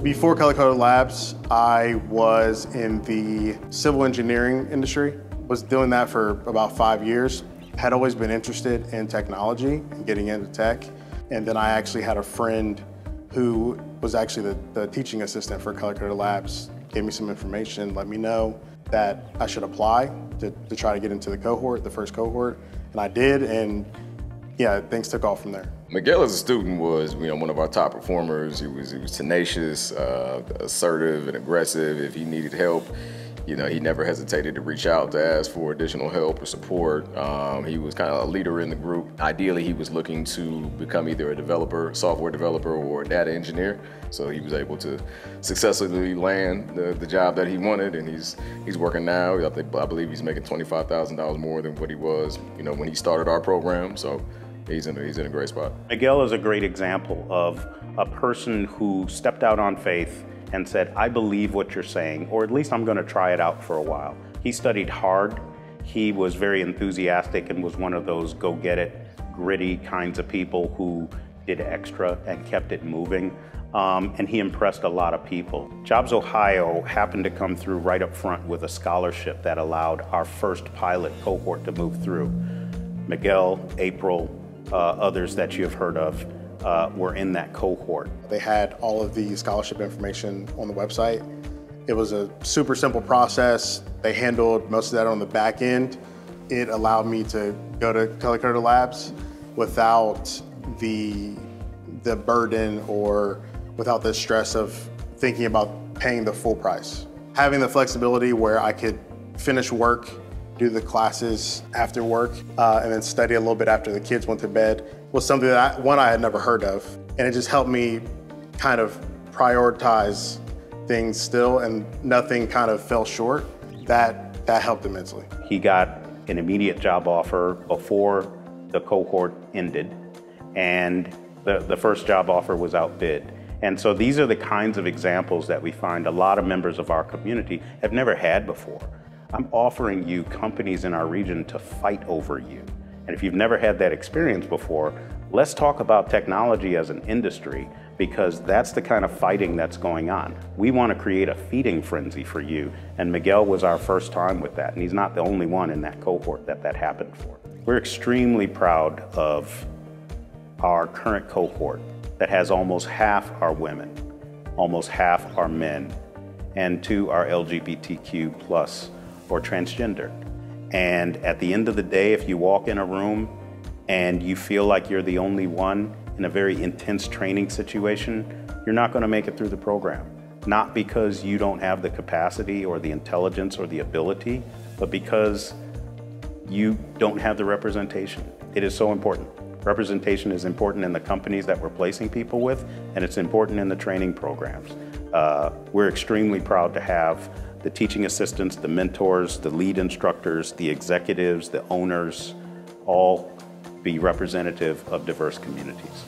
Before Color Coded Labs, I was in the civil engineering industry. Was doing that for about 5 years. Had always been interested in technology and getting into tech. And then I actually had a friend who was actually the teaching assistant for Color Coded Labs, gave me some information, let me know that I should apply to try to get into the cohort, the first cohort. And I did, and yeah, things took off from there. Miguel as a student was, one of our top performers. He was tenacious, assertive and aggressive. If he needed help, he never hesitated to reach out to ask for additional help or support. He was kind of a leader in the group. Ideally, he was looking to become either a developer, software developer, or a data engineer. So he was able to successfully land the job that he wanted, and he's working now. I believe he's making $25,000 more than what he was, when he started our program. So he's in a great spot. Miguel is a great example of a person who stepped out on faith and said, I believe what you're saying, or at least I'm going to try it out for a while. He studied hard. He was very enthusiastic and was one of those go-get-it, gritty kinds of people who did extra and kept it moving. And he impressed a lot of people. Jobs Ohio happened to come through right up front with a scholarship that allowed our first pilot cohort to move through. Miguel, April, others that you've heard of were in that cohort. They had all of the scholarship information on the website. It was a super simple process. They handled most of that on the back end. It allowed me to go to Color Coded Labs without the burden or without the stress of thinking about paying the full price. Having the flexibility where I could finish work, do the classes after work, and then study a little bit after the kids went to bed was something that I had never heard of. And it just helped me kind of prioritize things still, and nothing kind of fell short. That helped immensely. He got an immediate job offer before the cohort ended, and the first job offer was outbid. And so these are the kinds of examples that we find a lot of members of our community have never had before. I'm offering you companies in our region to fight over you. And if you've never had that experience before, let's talk about technology as an industry, because that's the kind of fighting that's going on. We want to create a feeding frenzy for you, and Miguel was our first time with that, and he's not the only one in that cohort that happened for. We're extremely proud of our current cohort that has almost half are women, almost half are men, and 2 are LGBTQ plus or transgender. And at the end of the day, if you walk in a room and you feel like you're the only one in a very intense training situation, you're not going to make it through the program. Not because you don't have the capacity or the intelligence or the ability, but because you don't have the representation. It is so important. Representation is important in the companies that we're placing people with, and it's important in the training programs. We're extremely proud to have the teaching assistants, the mentors, the lead instructors, the executives, the owners, all be representative of diverse communities.